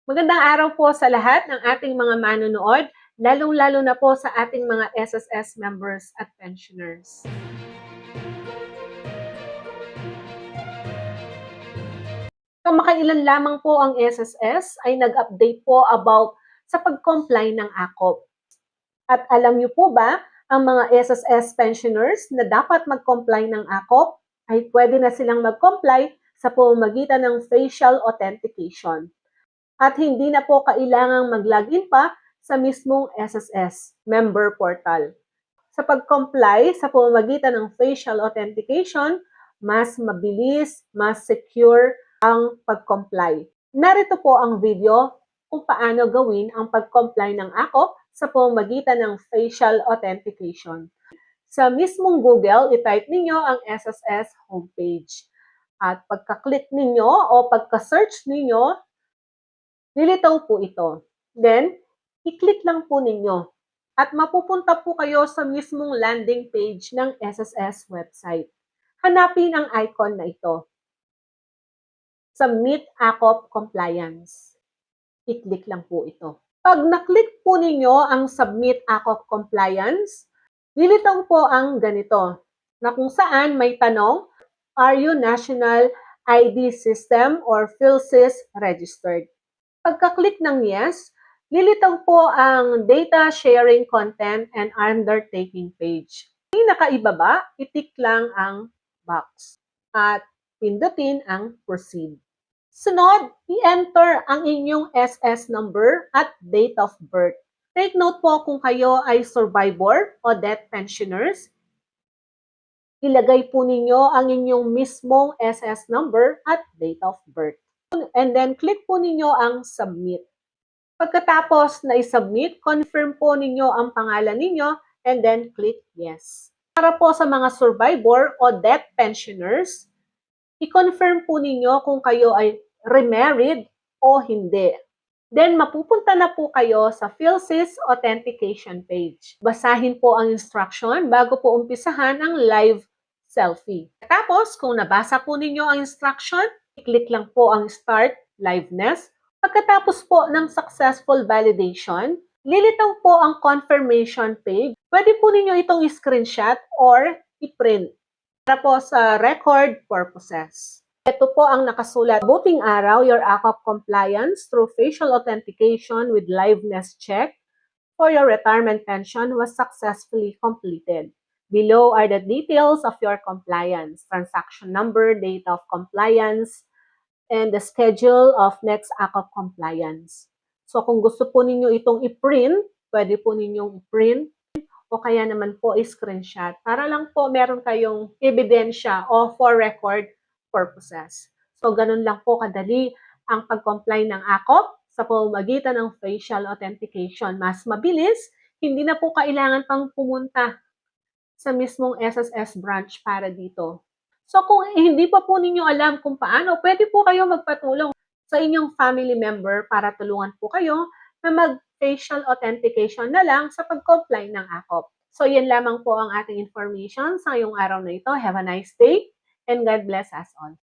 Magandang araw po sa lahat ng ating mga manonood, lalong-lalo na po sa ating mga SSS members at pensioners. Kamakailan lamang po ang SSS ay nag-update po about sa pag-comply ng AKOP. At alam niyo po ba, ang mga SSS pensioners na dapat mag-comply ng AKOP ay pwede na silang mag-comply sa pamamagitan ng facial authentication. At hindi na po kailangang mag-login pa sa mismong SSS member portal. Sa pag-comply sa pamamagitan ng facial authentication, mas mabilis, mas secure ang pag-comply. Narito po ang video kung paano gawin ang pag-comply ng AKOP sa pamamagitan ng facial authentication. Sa mismong Google, i-type ninyo ang SSS homepage. At pagka-click ninyo o pagka-search ninyo, lilitaw po ito. Then, i-click lang po ninyo at mapupunta po kayo sa mismong landing page ng SSS website. Hanapin ang icon na ito. Submit AKOP Compliance. I-click lang po ito. Pag na-click po ninyo ang Submit AKOP Compliance, lilitaw po ang ganito, na kung saan may tanong, are you National ID System or PhilSys registered? Pagka-click ng yes, lilitaw po ang Data Sharing Content and Undertaking page. Pinakaibaba, itik lang ang box at pindutin ang Proceed. Sunod, i-enter ang inyong SS number at date of birth. Take note po kung kayo ay survivor o death pensioners, ilagay po ninyo ang inyong mismong SS number at date of birth. And then, click po ninyo ang Submit. Pagkatapos na i-submit, confirm po ninyo ang pangalan ninyo and then click Yes. Para po sa mga survivor o death pensioners, i-confirm po ninyo kung kayo ay remarried o hindi. Then, mapupunta na po kayo sa PhilSys Authentication page. Basahin po ang instruction bago po umpisahan ang live selfie. Tapos, kung nabasa po ninyo ang instruction, i-click lang po ang Start Liveness. Pagkatapos po ng successful validation, lilitaw po ang confirmation page. Pwede po ninyo itong i-screenshot or i-print para po sa record purposes. Ito po ang nakasulat. Buting araw, your AKOP compliance through facial authentication with liveness check for your retirement pension was successfully completed. Below are the details of your compliance, transaction number, date of compliance, and the schedule of next AKOP compliance. So kung gusto po ninyo itong i-print, pwede po ninyong i-print o kaya naman po i-screenshot para lang po meron kayong ebidensya o for record purposes. So ganun lang po kadali ang pag-comply ng AKOP sa pamamagitan ng facial authentication. Mas mabilis, hindi na po kailangan pang pumunta sa mismong SSS branch para dito. So kung hindi pa po ninyo alam kung paano, pwede po kayo magpatulong sa inyong family member para tulungan po kayo na mag-facial authentication na lang sa pag-comply ng AKOP. So yan lamang po ang ating information sa ngayong araw na ito. Have a nice day and God bless us all.